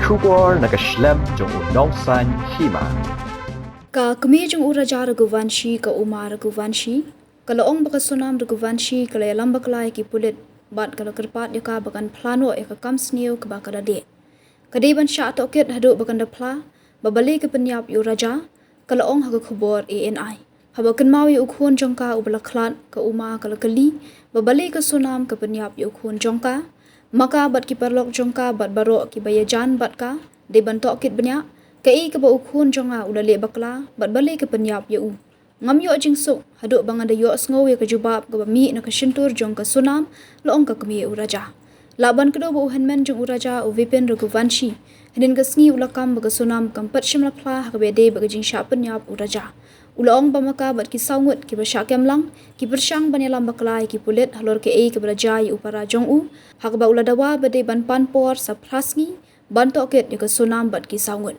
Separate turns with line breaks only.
Shubor nakaslem Jong nongsan Hima.
Ka Kmie Jong Raja Raghuvanshi ka Umar Raghuvanshi kalaong baka Sonam Raghuvanshi kalayalam baklay ki pulit bat kala kerpat yaka bakan plano yaka Ïohsngew ka bakada de. Kadiban sya atokit hadu bakan dapla Balei ke Pynïap Raja kalaong haga khubor ANI. Haba Kmie Khun Jong ka ubalaklat ka Umar kala kali Balei ke Sonam ke Pynïap Khun Jong ka maka bat ki perlok Jong ka bat barok ki bayajan bat ka de bantok kit banyak kai ke ba Khun Jong a ulale bakla bat Balei ke Pynïap ngam yo jingsuk haduk bangada Ïohsngew ya ke jubab ke bami na ke shintur Jong ka Sonam loong ka Kmie Raja. Laban kedua bu Henman Jong Raja Vipin Raghuvanshi hedin ke sngi ulakam ba ke Sonam kampat shimla pla ka bede ba ke jing sya Pynïap Raja. Ulaong bamaka bat ki saungut ki basyak kemlang ki bersyang banyalam baklai ki pulit halor ke ke berajai upara Jong hak ba uladawa bade ban panpor sa prasngi bantok ket ya ke Sonam bat ki saungut.